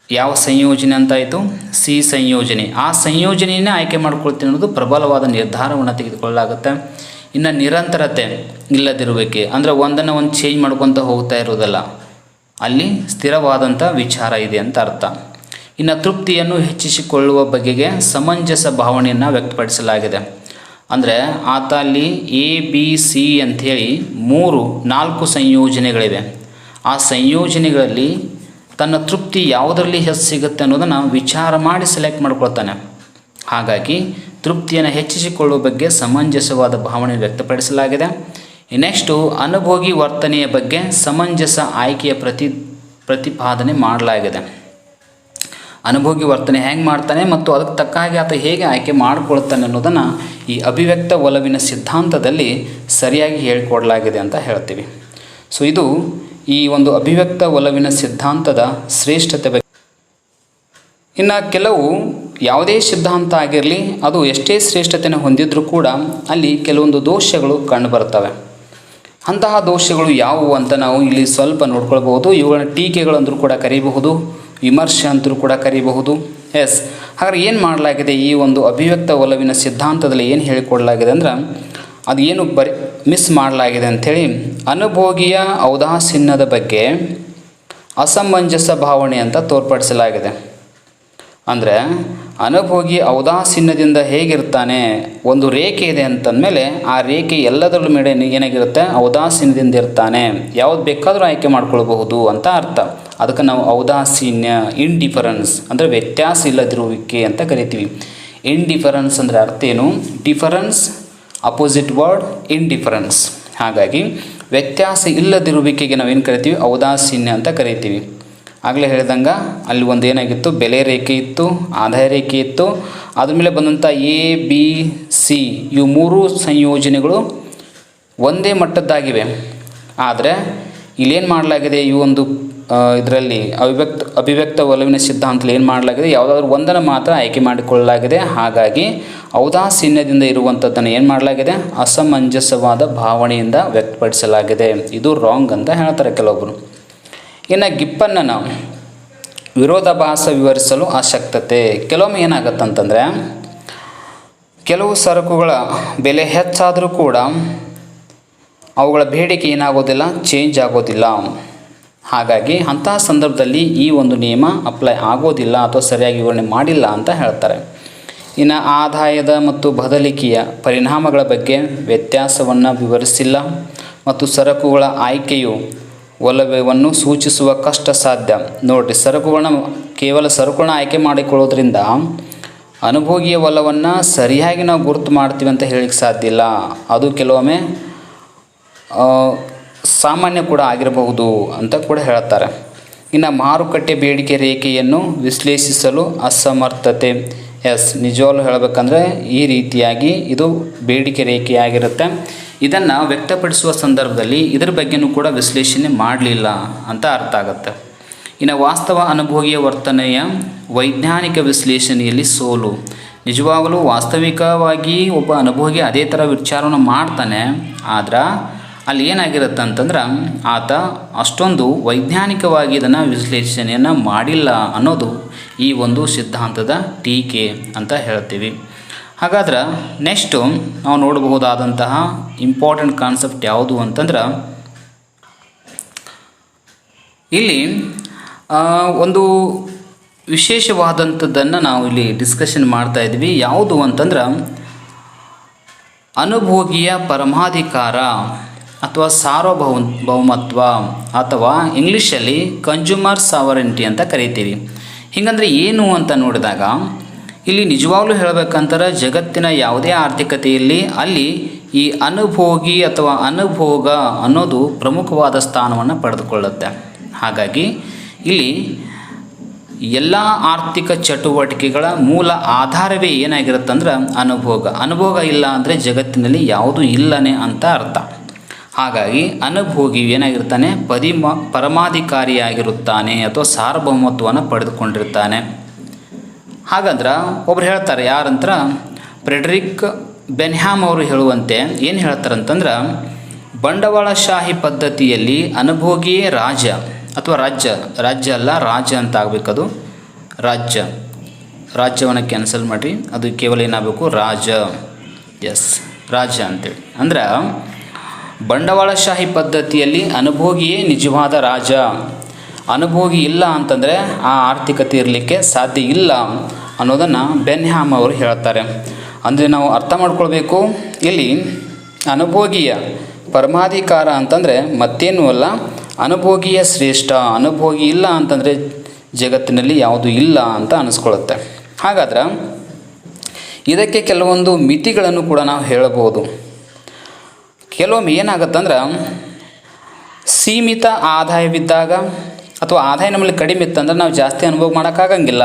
ಯಾವ ಸಂಯೋಜನೆ ಅಂತಾಯಿತು, ಸಿ ಸಂಯೋಜನೆ. ಆ ಸಂಯೋಜನೆಯನ್ನೇ ಆಯ್ಕೆ ಮಾಡ್ಕೊಳ್ತೀನಿ ಅನ್ನೋದು ಪ್ರಬಲವಾದ ನಿರ್ಧಾರವನ್ನು ತೆಗೆದುಕೊಳ್ಳಲಾಗುತ್ತೆ. ಇನ್ನು ನಿರಂತರತೆ ಇಲ್ಲದಿರುವಿಕೆ ಅಂದರೆ ಒಂದನ್ನು ಒಂದು ಚೇಂಜ್ ಮಾಡ್ಕೊತ ಹೋಗ್ತಾ ಇರೋದಲ್ಲ, ಅಲ್ಲಿ ಸ್ಥಿರವಾದಂಥ ವಿಚಾರ ಇದೆ ಅಂತ ಅರ್ಥ. ಇನ್ನು ತೃಪ್ತಿಯನ್ನು ಹೆಚ್ಚಿಸಿಕೊಳ್ಳುವ ಬಗೆಗೆ ಸಮಂಜಸ ಭಾವನೆಯನ್ನು ವ್ಯಕ್ತಪಡಿಸಲಾಗಿದೆ. ಅಂದರೆ ಆತ ಅಲ್ಲಿ ಎ, ಬಿ, ಸಿ ಅಂಥೇಳಿ 4 ಸಂಯೋಜನೆಗಳಿವೆ. ಆ ಸಂಯೋಜನೆಗಳಲ್ಲಿ ತನ್ನ ತೃಪ್ತಿ ಯಾವುದರಲ್ಲಿ ಹೆಚ್ಚು ಸಿಗುತ್ತೆ ಅನ್ನೋದನ್ನು ವಿಚಾರ ಮಾಡಿ ಸೆಲೆಕ್ಟ್ ಮಾಡ್ಕೊಳ್ತಾನೆ. ಹಾಗಾಗಿ ತೃಪ್ತಿಯನ್ನು ಹೆಚ್ಚಿಸಿಕೊಳ್ಳುವ ಬಗ್ಗೆ ಸಮಂಜಸವಾದ ಭಾವನೆ ವ್ಯಕ್ತಪಡಿಸಲಾಗಿದೆ. ನೆಕ್ಸ್ಟು ಅನುಭೋಗಿ ವರ್ತನೆಯ ಬಗ್ಗೆ ಸಮಂಜಸ ಆಯ್ಕೆಯ ಪ್ರತಿಪಾದನೆ ಮಾಡಲಾಗಿದೆ. ಅನುಭೋಗಿ ವರ್ತನೆ ಹೆಂಗೆ ಮಾಡ್ತಾನೆ ಮತ್ತು ಅದಕ್ಕೆ ತಕ್ಕ ಹಾಗೆ ಆತ ಹೇಗೆ ಆಯ್ಕೆ ಮಾಡಿಕೊಳ್ತಾನೆ ಅನ್ನೋದನ್ನು ಈ ಅಭಿವ್ಯಕ್ತ ಒಲವಿನ ಸಿದ್ಧಾಂತದಲ್ಲಿ ಸರಿಯಾಗಿ ಹೇಳಿಕೊಡಲಾಗಿದೆ ಅಂತ ಹೇಳ್ತೀವಿ. ಸೊ ಇದು ಈ ಒಂದು ಅಭಿವ್ಯಕ್ತ ಒಲವಿನ ಸಿದ್ಧಾಂತದ ಶ್ರೇಷ್ಠತೆ ಬಗ್ಗೆ. ಇನ್ನು ಕೆಲವು ಯಾವುದೇ ಸಿದ್ಧಾಂತ ಆಗಿರಲಿ ಅದು ಎಷ್ಟೇ ಶ್ರೇಷ್ಠತೆಯನ್ನು ಹೊಂದಿದ್ರೂ ಕೂಡ ಅಲ್ಲಿ ಕೆಲವೊಂದು ದೋಷಗಳು ಕಂಡುಬರ್ತವೆ. ಅಂತಹ ದೋಷಗಳು ಯಾವುವು ಅಂತ ನಾವು ಇಲ್ಲಿ ಸ್ವಲ್ಪ ನೋಡ್ಕೊಳ್ಬಹುದು. ಇವುಗಳನ್ನ ಟೀಕೆಗಳಂದರೂ ಕೂಡ ಕರೀಬಹುದು, ವಿಮರ್ಶೆ ಅಂತರೂ ಕೂಡ ಕರೀಬಹುದು. ಎಸ್, ಹಾಗಾದ್ರೆ ಏನು ಮಾಡಲಾಗಿದೆ ಈ ಒಂದು ಅಭಿವ್ಯಕ್ತ ಒಲವಿನ ಸಿದ್ಧಾಂತದಲ್ಲಿ ಏನು ಹೇಳಿಕೊಡಲಾಗಿದೆ ಅಂದ್ರೆ ಅದು ಏನು ಮಿಸ್ ಮಾಡಲಾಗಿದೆ ಅಂಥೇಳಿ, ಅನುಭೋಗಿಯ ಔದಾಸೀನ್ಯದ ಬಗ್ಗೆ ಅಸಮಂಜಸ ಭಾವನೆ ಅಂತ ತೋರ್ಪಡಿಸಲಾಗಿದೆ. ಅಂದರೆ ಅನುಭೋಗಿ ಔದಾಸೀನ್ಯದಿಂದ ಹೇಗಿರ್ತಾನೆ, ಒಂದು ರೇಖೆ ಇದೆ ಅಂತಂದಮೇಲೆ ಆ ರೇಖೆ ಎಲ್ಲದರ ಮೇಲೆ ಏನಾಗಿರುತ್ತೆ, ಔದಾಸೀನ್ಯದಿಂದ ಇರ್ತಾನೆ, ಯಾವ್ದು ಬೇಕಾದರೂ ಆಯ್ಕೆ ಮಾಡ್ಕೊಳ್ಬಹುದು ಅಂತ ಅರ್ಥ. ಅದಕ್ಕೆ ನಾವು ಔದಾಸೀನ್ಯ, ಇಂಡಿಫರೆನ್ಸ್ ಅಂದರೆ ವ್ಯತ್ಯಾಸ ಇಲ್ಲದಿರುವಿಕೆ ಅಂತ ಕರಿತೀವಿ. ಇಂಡಿಫರೆನ್ಸ್ ಅಂದರೆ ಅರ್ಥ ಏನು, ಡಿಫರೆನ್ಸ್ ಅಪೋಸಿಟ್ ವರ್ಡ್ ಇಂಡಿಫರೆನ್ಸ್. ಹಾಗಾಗಿ ವ್ಯತ್ಯಾಸ ಇಲ್ಲದಿರುವಿಕೆಗೆ ನಾವೇನು ಕರಿತೀವಿ, ಔದಾಸೀನ್ಯ ಅಂತ ಕರಿತೀವಿ. ಆಗಲೇ ಹೇಳಿದಂಗೆ ಅಲ್ಲಿ ಒಂದು ಏನಾಗಿತ್ತು, ಬೆಲೆ ರೇಖೆ ಇತ್ತು, ಆದಾಯ ರೇಖೆ ಇತ್ತು, ಅದ್ರ ಮೇಲೆ ಬಂದಂಥ ಎ ಬಿ ಸಿ ಇವು ಮೂರು ಸಂಯೋಜನೆಗಳು ಒಂದೇ ಮಟ್ಟದ್ದಾಗಿವೆ. ಆದರೆ ಇಲ್ಲೇನು ಮಾಡಲಾಗಿದೆ, ಈ ಒಂದು ಇದರಲ್ಲಿ ಅಭಿವ್ಯಕ್ತ ಒಲವಿನ ಸಿದ್ಧಾಂತದಲ್ಲಿ ಏನು ಮಾಡಲಾಗಿದೆ, ಯಾವುದಾದ್ರೂ ಒಂದನ್ನು ಮಾತ್ರ ಆಯ್ಕೆ ಮಾಡಿಕೊಳ್ಳಲಾಗಿದೆ. ಹಾಗಾಗಿ ಔದಾಸೀನ್ಯದಿಂದ ಇರುವಂಥದ್ದನ್ನು ಏನು ಮಾಡಲಾಗಿದೆ, ಅಸಮಂಜಸವಾದ ಭಾವನೆಯಿಂದ ವ್ಯಕ್ತಪಡಿಸಲಾಗಿದೆ. ಇದು ರಾಂಗ್ ಅಂತ ಹೇಳ್ತಾರೆ ಕೆಲವೊಬ್ಬರು. ಇನ್ನು ಗಿಪ್ಪನ್ನನ ವಿರೋಧಾಭಾಸ ವಿವರಿಸಲು ಅಶಕ್ತತೆ. ಕೆಲವೊಮ್ಮೆ ಏನಾಗುತ್ತಂತಂದರೆ ಕೆಲವು ಸರಕುಗಳ ಬೆಲೆ ಹೆಚ್ಚಾದರೂ ಕೂಡ ಅವುಗಳ ಬೇಡಿಕೆ ಏನಾಗೋದಿಲ್ಲ, ಚೇಂಜ್ ಆಗೋದಿಲ್ಲ. ಹಾಗಾಗಿ ಅಂತಹ ಸಂದರ್ಭದಲ್ಲಿ ಈ ಒಂದು ನಿಯಮ ಅಪ್ಲೈ ಆಗೋದಿಲ್ಲ ಅಥವಾ ಸರಿಯಾಗಿ ವಿವರಣೆ ಮಾಡಿಲ್ಲ ಅಂತ ಹೇಳ್ತಾರೆ. ಇನ್ನು ಆದಾಯದ ಮತ್ತು ಬದಲಿಕೆಯ ಪರಿಣಾಮಗಳ ಬಗ್ಗೆ ವ್ಯತ್ಯಾಸವನ್ನು ವಿವರಿಸಿಲ್ಲ ಮತ್ತು ಸರಕುಗಳ ಆಯ್ಕೆಯು ಒಲವನ್ನು ಸೂಚಿಸುವ ಕಷ್ಟ ಸಾಧ್ಯ. ನೋಡಿರಿ, ಕೇವಲ ಸರಕುಗಳನ್ನ ಆಯ್ಕೆ ಮಾಡಿಕೊಳ್ಳೋದ್ರಿಂದ ಅನುಭೋಗಿಯ ಒಲವನ್ನು ಸರಿಯಾಗಿ ನಾವು ಗುರುತು ಮಾಡ್ತೀವಿ ಅಂತ ಹೇಳಿಕ್ಕೆ ಸಾಧ್ಯ ಇಲ್ಲ. ಅದು ಕೆಲವೊಮ್ಮೆ ಸಾಮಾನ್ಯ ಕೂಡ ಆಗಿರಬಹುದು ಅಂತ ಕೂಡ ಹೇಳ್ತಾರೆ. ಇನ್ನು ಮಾರುಕಟ್ಟೆ ಬೇಡಿಕೆ ರೇಖೆಯನ್ನು ವಿಶ್ಲೇಷಿಸಲು ಅಸಮರ್ಥತೆ. ಎಸ್, ನಿಜವಾಗ್ಲೂ ಹೇಳಬೇಕಂದ್ರೆ ಈ ರೀತಿಯಾಗಿ ಇದು ಬೇಡಿಕೆ ರೇಖೆಯಾಗಿರುತ್ತೆ. ಇದನ್ನು ವ್ಯಕ್ತಪಡಿಸುವ ಸಂದರ್ಭದಲ್ಲಿ ಇದರ ಬಗ್ಗೆಯೂ ಕೂಡ ವಿಶ್ಲೇಷಣೆ ಮಾಡಲಿಲ್ಲ ಅಂತ ಅರ್ಥ ಆಗುತ್ತೆ. ಇನ್ನು ವಾಸ್ತವ ಅನುಭೋಗಿಯ ವರ್ತನೆಯ ವೈಜ್ಞಾನಿಕ ವಿಶ್ಲೇಷಣೆಯಲ್ಲಿ ಸೋಲು. ನಿಜವಾಗಲೂ ವಾಸ್ತವಿಕವಾಗಿ ಒಬ್ಬ ಅನುಭೋಗಿ ಅದೇ ಥರ ವಿಚಾರವನ್ನು ಮಾಡ್ತಾನೆ, ಆದ್ರೆ ಅಲ್ಲಿ ಏನಾಗಿರುತ್ತೆ ಅಂತಂದ್ರೆ ಆತ ಅಷ್ಟೊಂದು ವೈಜ್ಞಾನಿಕವಾಗಿ ಇದನ್ನು ವಿಶ್ಲೇಷಣೆಯನ್ನು ಮಾಡಿಲ್ಲ ಅನ್ನೋದು ಈ ಒಂದು ಸಿದ್ಧಾಂತದ ಟೀಕೆ ಅಂತ ಹೇಳ್ತೀವಿ. ಹಾಗಾದ್ರೆ ನೆಕ್ಸ್ಟು ನಾವು ನೋಡಬಹುದಾದಂತಹ ಇಂಪಾರ್ಟೆಂಟ್ ಕಾನ್ಸೆಪ್ಟ್ ಯಾವುದು ಅಂತಂದ್ರೆ, ಇಲ್ಲಿ ಒಂದು ವಿಶೇಷವಾದಂಥದ್ದನ್ನು ನಾವು ಇಲ್ಲಿ ಡಿಸ್ಕಷನ್ ಮಾಡ್ತಾ ಇದ್ವಿ. ಯಾವುದು ಅಂತಂದ್ರೆ ಅನುಭೋಗಿಯ ಪರಮಾಧಿಕಾರ ಅಥವಾ ಸಾರ್ವಭೌಮತ್ವ ಅಥವಾ ಇಂಗ್ಲೀಷಲ್ಲಿ ಕನ್ಸ್ಯೂಮರ್ ಸಾವರೆಂಟಿ ಅಂತ ಕರಿತೀವಿ. ಹೀಗಂದ್ರೆ ಏನು ಅಂತ ನೋಡಿದಾಗ ಇಲ್ಲಿ ನಿಜವಾಗ್ಲೂ ಹೇಳಬೇಕಂತಾರೆ ಜಗತ್ತಿನ ಯಾವುದೇ ಆರ್ಥಿಕತೆಯಲ್ಲಿ ಅಲ್ಲಿ ಈ ಅನುಭೋಗಿ ಅಥವಾ ಅನುಭೋಗ ಅನ್ನೋದು ಪ್ರಮುಖವಾದ ಸ್ಥಾನವನ್ನು ಪಡೆದುಕೊಳ್ಳುತ್ತೆ. ಹಾಗಾಗಿ ಇಲ್ಲಿ ಎಲ್ಲ ಆರ್ಥಿಕ ಚಟುವಟಿಕೆಗಳ ಮೂಲ ಆಧಾರವೇ ಏನಾಗಿರುತ್ತಂದ್ರೆ ಅನುಭೋಗ ಇಲ್ಲ ಅಂದರೆ ಜಗತ್ತಿನಲ್ಲಿ ಯಾವುದೂ ಇಲ್ಲನೇ ಅಂತ ಅರ್ಥ. ಹಾಗಾಗಿ ಅನುಭೋಗಿ ಏನಾಗಿರ್ತಾನೆ, ಪರಮಾಧಿಕಾರಿಯಾಗಿರುತ್ತಾನೆ ಅಥವಾ ಸಾರ್ವಭೌಮತ್ವವನ್ನು ಪಡೆದುಕೊಂಡಿರ್ತಾನೆ. ಹಾಗಂದ್ರೆ ಒಬ್ರು ಹೇಳ್ತಾರೆ, ಯಾರಂತ್ರ ಫ್ರೆಡರಿಕ್ ಬೆನ್ಹ್ಯಾಮ್ ಅವರು ಹೇಳುವಂತೆ ಏನು ಹೇಳ್ತಾರಂತಂದ್ರೆ, ಬಂಡವಾಳಶಾಹಿ ಪದ್ಧತಿಯಲ್ಲಿ ಅನುಭೋಗಿಯೇ ರಾಜ ಅಥವಾ ರಾಜ್ಯ ಅಲ್ಲ ರಾಜ ಅಂತ ಆಗಬೇಕದು, ರಾಜ್ಯವನ್ನು ಕ್ಯಾನ್ಸಲ್ ಮಾಡಿರಿ, ಅದು ಕೇವಲ ಏನಾಗಬೇಕು ರಾಜ. ಎಸ್, ರಾಜ ಅಂತೇಳಿ ಅಂದ್ರೆ ಬಂಡವಾಳಶಾಹಿ ಪದ್ಧತಿಯಲ್ಲಿ ಅನುಭೋಗಿಯೇ ನಿಜವಾದ ರಾಜ. ಅನುಭೋಗಿ ಇಲ್ಲ ಅಂತಂದರೆ ಆ ಆರ್ಥಿಕತೆ ಇರಲಿಕ್ಕೆ ಸಾಧ್ಯ ಇಲ್ಲ ಅನ್ನೋದನ್ನು ಬೆನ್ಹ್ಯಾಮ್ ಅವರು ಹೇಳ್ತಾರೆ. ಅಂದರೆ ನಾವು ಅರ್ಥ ಮಾಡ್ಕೊಳ್ಬೇಕು, ಇಲ್ಲಿ ಅನುಭೋಗಿಯ ಪರಮಾಧಿಕಾರ ಅಂತಂದರೆ ಮತ್ತೇನೂ ಅಲ್ಲ, ಅನುಭೋಗಿಯ ಶ್ರೇಷ್ಠ. ಅನುಭೋಗಿ ಇಲ್ಲ ಅಂತಂದರೆ ಜಗತ್ತಿನಲ್ಲಿ ಯಾವುದೂ ಇಲ್ಲ ಅಂತ ಅನಿಸ್ಕೊಳ್ಳುತ್ತೆ. ಹಾಗಾದ್ರೆ ಇದಕ್ಕೆ ಕೆಲವೊಂದು ಮಿತಿಗಳನ್ನು ಕೂಡ ನಾವು ಹೇಳಬಹುದು. ಕೆಲವೊಮ್ಮೆ ಏನಾಗುತ್ತಂದ್ರೆ ಸೀಮಿತ ಆದಾಯವಿದ್ದಾಗ ಅಥವಾ ಆದಾಯ ನಮ್ಮಲ್ಲಿ ಕಡಿಮೆ ಇತ್ತಂದ್ರೆ ನಾವು ಜಾಸ್ತಿ ಅನುಭವ ಮಾಡೋಕ್ಕಾಗಂಗಿಲ್ಲ.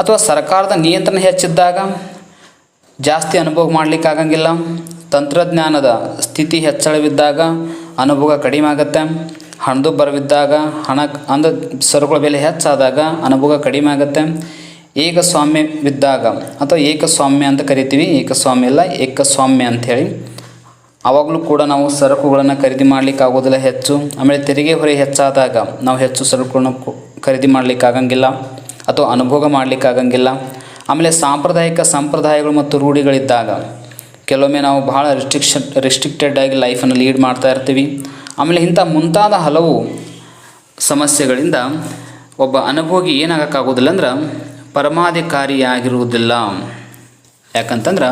ಅಥವಾ ಸರ್ಕಾರದ ನಿಯಂತ್ರಣ ಹೆಚ್ಚಿದ್ದಾಗ ಜಾಸ್ತಿ ಅನುಭೋಗ ಮಾಡಲಿಕ್ಕಾಗಂಗಿಲ್ಲ. ತಂತ್ರಜ್ಞಾನದ ಸ್ಥಿತಿ ಹೆಚ್ಚಳವಿದ್ದಾಗ ಅನುಭೋಗ ಕಡಿಮೆ ಆಗುತ್ತೆ. ಹಣದುಬ್ಬರವಿದ್ದಾಗ ಅಂದರೆ ಸರಕುಗಳ ಬೆಲೆ ಹೆಚ್ಚಾದಾಗ ಅನುಭೋಗ ಕಡಿಮೆ ಆಗುತ್ತೆ. ಏಕಸ್ವಾಮ್ಯವಿದ್ದಾಗ ಅಥವಾ ಏಕಸ್ವಾಮ್ಯ ಅಂತ ಕರಿತೀವಿ, ಏಕಸ್ವಾಮ್ಯ ಇಲ್ಲ ಏಕಸ್ವಾಮ್ಯ ಅಂಥೇಳಿ, ಆವಾಗಲೂ ಕೂಡ ನಾವು ಸರಕುಗಳನ್ನು ಖರೀದಿ ಮಾಡಲಿಕ್ಕೆ ಆಗೋದಿಲ್ಲ ಹೆಚ್ಚು. ಆಮೇಲೆ ತೆರಿಗೆ ಹೊರೆ ಹೆಚ್ಚಾದಾಗ ನಾವು ಹೆಚ್ಚು ಸರಕುಗಳನ್ನು ಖರೀದಿ ಮಾಡಲಿಕ್ಕಾಗಂಗಿಲ್ಲ ಅಥವಾ ಅನುಭೋಗ ಮಾಡಲಿಕ್ಕಾಗಂಗಿಲ್ಲ. ಆಮೇಲೆ ಸಾಂಪ್ರದಾಯಿಕ ಸಂಪ್ರದಾಯಗಳು ಮತ್ತು ರೂಢಿಗಳಿದ್ದಾಗ ಕೆಲವೊಮ್ಮೆ ನಾವು ಭಾಳ ರಿಸ್ಟ್ರಿಕ್ಟೆಡ್ ಆಗಿ ಲೈಫನ್ನು ಲೀಡ್ ಮಾಡ್ತಾ ಇರ್ತೀವಿ. ಆಮೇಲೆ ಇಂಥ ಮುಂತಾದ ಹಲವು ಸಮಸ್ಯೆಗಳಿಂದ ಒಬ್ಬ ಅನುಭೋಗಿ ಏನಾಗೋಕ್ಕಾಗೋದಿಲ್ಲ ಅಂದ್ರೆ ಪರಮಾಧಿಕಾರಿಯಾಗಿರುವುದಿಲ್ಲ. ಯಾಕಂತಂದ್ರೆ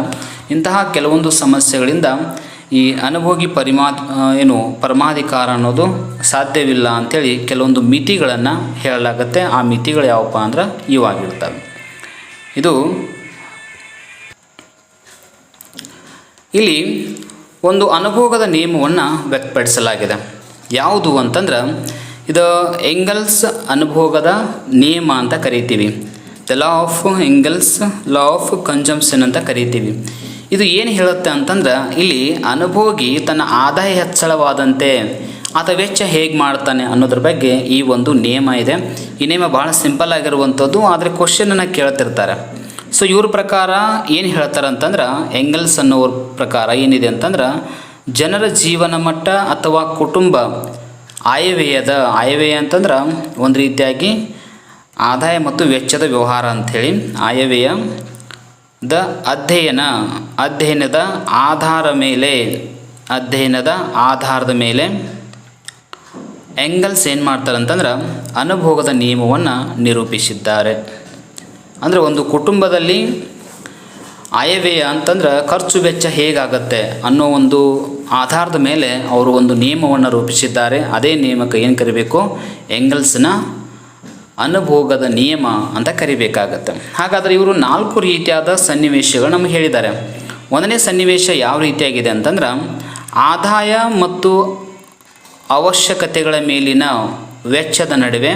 ಇಂತಹ ಕೆಲವೊಂದು ಸಮಸ್ಯೆಗಳಿಂದ ಈ ಅನುಭೋಗಿ ಪರಮಾಧಿಕಾರ ಅನ್ನೋದು ಸಾಧ್ಯವಿಲ್ಲ ಅಂಥೇಳಿ ಕೆಲವೊಂದು ಮಿತಿಗಳನ್ನು ಹೇಳಲಾಗುತ್ತೆ. ಆ ಮಿತಿಗಳು ಯಾವಪ್ಪ ಅಂದ್ರೆ ಇವಾಗಿರ್ತವೆ. ಇದು ಇಲ್ಲಿ ಒಂದು ಅನುಭೋಗದ ನಿಯಮವನ್ನು ವ್ಯಕ್ತಪಡಿಸಲಾಗಿದೆ. ಯಾವುದು ಅಂತಂದ್ರೆ ಇದು ಎಂಗಲ್ಸ್ ಅನುಭೋಗದ ನಿಯಮ ಅಂತ ಕರಿತೀವಿ. The law of angles, law of consumption ಅಂತ ಕರಿತೀವಿ. ಇದು ಏನು ಹೇಳುತ್ತೆ ಅಂತಂದ್ರೆ ಇಲ್ಲಿ ಅನುಭೋಗಿ ತನ್ನ ಆದಾಯ ಹೆಚ್ಚಳವಾದಂತೆ ಆತ ವೆಚ್ಚ ಹೇಗೆ ಮಾಡ್ತಾನೆ ಅನ್ನೋದ್ರ ಬಗ್ಗೆ ಈ ಒಂದು ನಿಯಮ ಇದೆ. ಈ ನಿಯಮ ಭಾಳ ಸಿಂಪಲ್ ಆಗಿರುವಂಥದ್ದು, ಆದರೆ ಕ್ವಶನನ್ನು ಕೇಳ್ತಿರ್ತಾರೆ. ಸೊ ಇವ್ರ ಪ್ರಕಾರ ಏನು ಹೇಳ್ತಾರೆ ಅಂತಂದ್ರೆ, ಎಂಗಲ್ಸ್ ಅನ್ನೋರ ಪ್ರಕಾರ ಏನಿದೆ ಅಂತಂದ್ರೆ ಜನರ ಜೀವನ ಮಟ್ಟ ಅಥವಾ ಕುಟುಂಬ ಆಯವ್ಯಯ ಅಂತಂದ್ರೆ ಒಂದು ರೀತಿಯಾಗಿ ಆದಾಯ ಮತ್ತು ವೆಚ್ಚದ ವ್ಯವಹಾರ ಅಂಥೇಳಿ, ಆಯವ್ಯಯದ ಅಧ್ಯಯನದ ಆಧಾರದ ಮೇಲೆ ಎಂಗಲ್ಸ್ ಏನು ಮಾಡ್ತಾರೆ ಅಂತಂದ್ರೆ ಅನುಭೋಗದ ನಿಯಮವನ್ನು ನಿರೂಪಿಸಿದ್ದಾರೆ. ಅಂದರೆ ಒಂದು ಕುಟುಂಬದಲ್ಲಿ ಆಯವ್ಯಯ ಅಂತಂದ್ರೆ ಖರ್ಚು ವೆಚ್ಚ ಹೇಗಾಗತ್ತೆ ಅನ್ನೋ ಒಂದು ಆಧಾರದ ಮೇಲೆ ಅವರು ಒಂದು ನಿಯಮವನ್ನು ರೂಪಿಸಿದ್ದಾರೆ. ಅದೇ ನಿಯಮಕ್ಕೆ ಏನು ಕರಿಬೇಕು? ಎಂಗಲ್ಸ್ನ ಅನುಭೋಗದ ನಿಯಮ ಅಂತ ಕರಿಬೇಕಾಗತ್ತೆ. ಹಾಗಾದರೆ ಇವರು 4 ರೀತಿಯಾದ ಸನ್ನಿವೇಶಗಳು ನಮಗೆ ಹೇಳಿದ್ದಾರೆ. ಒಂದನೇ ಸನ್ನಿವೇಶ ಯಾವ ರೀತಿಯಾಗಿದೆ ಅಂತಂದ್ರೆ ಆದಾಯ ಮತ್ತು ಅವಶ್ಯಕತೆಗಳ ಮೇಲಿನ ವೆಚ್ಚದ ನಡುವೆ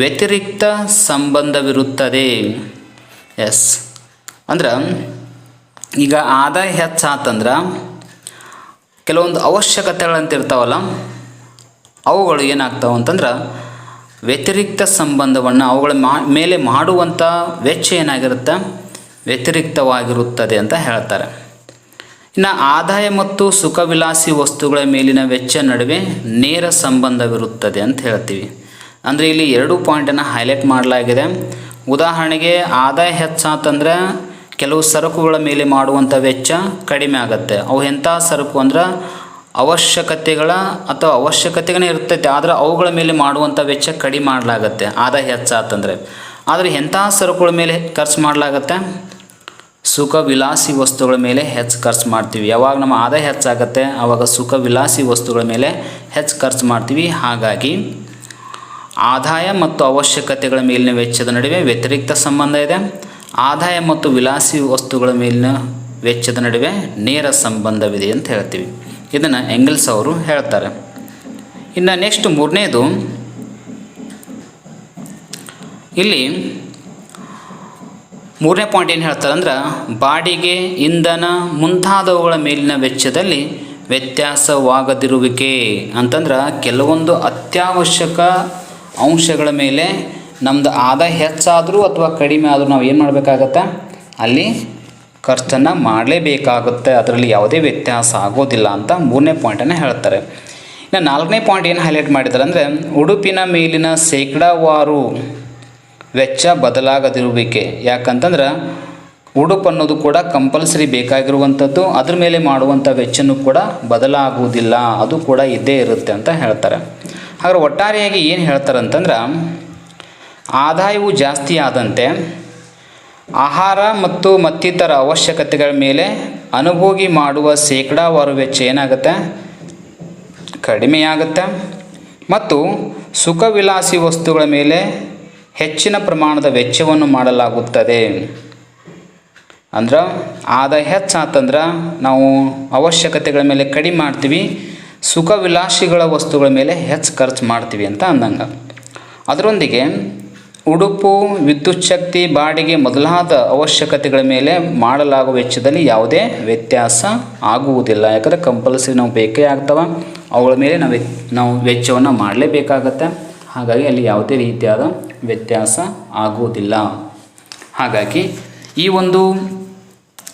ವ್ಯತಿರಿಕ್ತ ಸಂಬಂಧವಿರುತ್ತದೆ. ಎಸ್, ಅಂದ್ರೆ ಈಗ ಆದಾಯ ಹೆಚ್ಚಾತಂದ್ರೆ ಕೆಲವೊಂದು ಅವಶ್ಯಕತೆಗಳಂತ ಇರ್ತಾವಲ್ಲ, ಅವುಗಳು ಏನಾಗ್ತಾವೆ ಅಂತಂದ್ರೆ ವ್ಯತಿರಿಕ್ತ ಸಂಬಂಧವನ್ನು ಅವುಗಳ ಮೇಲೆ ಮಾಡುವಂಥ ವೆಚ್ಚ ಏನಾಗಿರುತ್ತೆ? ವ್ಯತಿರಿಕ್ತವಾಗಿರುತ್ತದೆ ಅಂತ ಹೇಳ್ತಾರೆ. ಇನ್ನು ಆದಾಯ ಮತ್ತು ಸುಖವಿಲಾಸಿ ವಸ್ತುಗಳ ಮೇಲಿನ ವೆಚ್ಚ ನಡುವೆ ನೇರ ಸಂಬಂಧವಿರುತ್ತದೆ ಅಂತ ಹೇಳ್ತೀವಿ. ಅಂದರೆ ಇಲ್ಲಿ 2 ಪಾಯಿಂಟನ್ನು ಹೈಲೈಟ್ ಮಾಡಲಾಗಿದೆ. ಉದಾಹರಣೆಗೆ ಆದಾಯ ಹೆಚ್ಚಾತಂದ್ರೆ ಕೆಲವು ಸರಕುಗಳ ಮೇಲೆ ಮಾಡುವಂಥ ವೆಚ್ಚ ಕಡಿಮೆ ಆಗುತ್ತೆ. ಅವು ಎಂಥ ಸರಕು ಅಂದ್ರೆ ಅವಶ್ಯಕತೆಗಳೇ ಇರ್ತೈತೆ, ಆದರೆ ಅವುಗಳ ಮೇಲೆ ಮಾಡುವಂಥ ವೆಚ್ಚ ಕಡಿಮೆ ಮಾಡಲಾಗತ್ತೆ ಆದಾಯ ಹೆಚ್ಚಾತಂದರೆ. ಆದರೆ ಎಂಥ ಸರಕುಗಳ ಮೇಲೆ ಖರ್ಚು ಮಾಡಲಾಗತ್ತೆ? ಸುಖ ವಿಲಾಸಿ ವಸ್ತುಗಳ ಮೇಲೆ ಹೆಚ್ಚು ಖರ್ಚು ಮಾಡ್ತೀವಿ. ಯಾವಾಗ ನಮ್ಮ ಆದಾಯ ಹೆಚ್ಚಾಗತ್ತೆ ಆವಾಗ ಸುಖ ವಿಲಾಸಿ ವಸ್ತುಗಳ ಮೇಲೆ ಹೆಚ್ಚು ಖರ್ಚು ಮಾಡ್ತೀವಿ. ಹಾಗಾಗಿ ಆದಾಯ ಮತ್ತು ಅವಶ್ಯಕತೆಗಳ ಮೇಲಿನ ವೆಚ್ಚದ ನಡುವೆ ವ್ಯತಿರಿಕ್ತ ಸಂಬಂಧ ಇದೆ. ಆದಾಯ ಮತ್ತು ವಿಲಾಸಿ ವಸ್ತುಗಳ ಮೇಲಿನ ವೆಚ್ಚದ ನಡುವೆ ನೇರ ಸಂಬಂಧವಿದೆ ಅಂತ ಹೇಳ್ತೀವಿ. ಇದನ್ನು ಎಂಗಲ್ಸ್ ಅವರು ಹೇಳ್ತಾರೆ. ಇನ್ನು ನೆಕ್ಸ್ಟ್ 3ನೇದು, ಇಲ್ಲಿ 3ನೇ ಪಾಯಿಂಟ್ ಏನು ಹೇಳ್ತಾರೆ ಅಂದ್ರೆ ಬಾಡಿಗೆ, ಇಂಧನ ಮುಂತಾದವುಗಳ ಮೇಲಿನ ವೆಚ್ಚದಲ್ಲಿ ವ್ಯತ್ಯಾಸವಾಗದಿರುವಿಕೆ. ಅಂತಂದ್ರೆ ಕೆಲವೊಂದು ಅತ್ಯವಶ್ಯಕ ಅಂಶಗಳ ಮೇಲೆ ನಮ್ಮದು ಆದಾಯ ಹೆಚ್ಚಾದರೂ ಅಥವಾ ಕಡಿಮೆ ಆದರೂ ನಾವು ಏನು ಮಾಡಬೇಕಾಗತ್ತೆ? ಅಲ್ಲಿ ಖರ್ಚನ್ನು ಮಾಡಲೇಬೇಕಾಗುತ್ತೆ. ಅದರಲ್ಲಿ ಯಾವುದೇ ವ್ಯತ್ಯಾಸ ಆಗೋದಿಲ್ಲ ಅಂತ 3ನೇ ಪಾಯಿಂಟನ್ನು ಹೇಳ್ತಾರೆ. ಇನ್ನು 4ನೇ ಪಾಯಿಂಟ್ ಏನು ಹೈಲೈಟ್ ಮಾಡಿದ್ದಾರೆ ಅಂದರೆ ಉಡುಪಿನ ಮೇಲಿನ ಶೇಕಡಾವಾರು ವೆಚ್ಚ ಬದಲಾಗದಿರುವಿಕೆ. ಯಾಕಂತಂದ್ರೆ ಉಡುಪು ಅನ್ನೋದು ಕೂಡ ಕಂಪಲ್ಸರಿ ಬೇಕಾಗಿರುವಂಥದ್ದು, ಅದ್ರ ಮೇಲೆ ಮಾಡುವಂಥ ವೆಚ್ಚನೂ ಕೂಡ ಬದಲಾಗುವುದಿಲ್ಲ, ಅದು ಕೂಡ ಇದ್ದೇ ಇರುತ್ತೆ ಅಂತ ಹೇಳ್ತಾರೆ. ಹಾಗಾದ್ರೆ ಒಟ್ಟಾರೆಯಾಗಿ ಏನು ಹೇಳ್ತಾರೆ ಅಂತಂದ್ರೆ ಆದಾಯವು ಜಾಸ್ತಿ ಆದಂತೆ ಆಹಾರ ಮತ್ತು ಮತ್ತಿತರ ಅವಶ್ಯಕತೆಗಳ ಮೇಲೆ ಅನುಭೋಗಿ ಮಾಡುವ ಶೇಕಡಾವಾರು ವೆಚ್ಚ ಏನಾಗುತ್ತೆ? ಕಡಿಮೆಯಾಗುತ್ತೆ. ಮತ್ತು ಸುಖವಿಲಾಸಿ ವಸ್ತುಗಳ ಮೇಲೆ ಹೆಚ್ಚಿನ ಪ್ರಮಾಣದ ವೆಚ್ಚವನ್ನು ಮಾಡಲಾಗುತ್ತದೆ. ಅಂದ್ರೆ ಆದಾಯ ಹೆಚ್ಚಾತಂದ್ರೆ ನಾವು ಅವಶ್ಯಕತೆಗಳ ಮೇಲೆ ಕಡಿಮೆ ಮಾಡ್ತೀವಿ, ಸುಖವಿಲಾಸಿಗಳ ವಸ್ತುಗಳ ಮೇಲೆ ಹೆಚ್ಚು ಖರ್ಚು ಮಾಡ್ತೀವಿ ಅಂತ ಅಂದಂಗೆ. ಅದರೊಂದಿಗೆ ಉಡುಪು, ವಿದ್ಯುತ್ ಶಕ್ತಿ, ಬಾಡಿಗೆ ಮೊದಲಾದ ಅವಶ್ಯಕತೆಗಳ ಮೇಲೆ ಮಾಡಲಾಗುವ ವೆಚ್ಚದಲ್ಲಿ ಯಾವುದೇ ವ್ಯತ್ಯಾಸ ಆಗುವುದಿಲ್ಲ. ಯಾಕಂದರೆ ಕಂಪಲ್ಸರಿ ನಾವು ಬೇಕೇ ಆಗ್ತವೆ, ಅವುಗಳ ಮೇಲೆ ನಾವು ವೆಚ್ಚವನ್ನು ಮಾಡಲೇಬೇಕಾಗತ್ತೆ. ಹಾಗಾಗಿ ಅಲ್ಲಿ ಯಾವುದೇ ರೀತಿಯಾದ ವ್ಯತ್ಯಾಸ ಆಗುವುದಿಲ್ಲ. ಹಾಗಾಗಿ ಈ ಒಂದು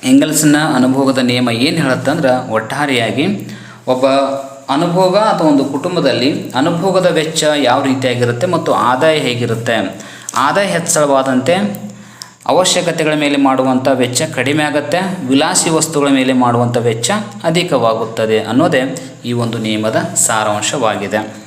ಎಂಗೆಲ್ಸನ ಅನುಭೋಗದ ನಿಯಮ ಏನು ಹೇಳುತ್ತೆ ಅಂದ್ರೆ, ಒಟ್ಟಾರೆಯಾಗಿ ಒಬ್ಬ ಅನುಭೋಗ ಅಥವಾ ಒಂದು ಕುಟುಂಬದಲ್ಲಿ ಅನುಭೋಗದ ವೆಚ್ಚ ಯಾವ ರೀತಿಯಾಗಿರುತ್ತೆ ಮತ್ತು ಆದಾಯ ಹೇಗಿರುತ್ತೆ. ಆದಾಯ ಹೆಚ್ಚಳವಾದಂತೆ ಅವಶ್ಯಕತೆಗಳ ಮೇಲೆ ಮಾಡುವಂಥ ವೆಚ್ಚ ಕಡಿಮೆ ಆಗುತ್ತೆ, ವಿಲಾಸಿ ವಸ್ತುಗಳ ಮೇಲೆ ಮಾಡುವಂಥ ವೆಚ್ಚ ಅಧಿಕವಾಗುತ್ತದೆ ಅನ್ನೋದೇ ಈ ಒಂದು ನಿಯಮದ ಸಾರಾಂಶವಾಗಿದೆ.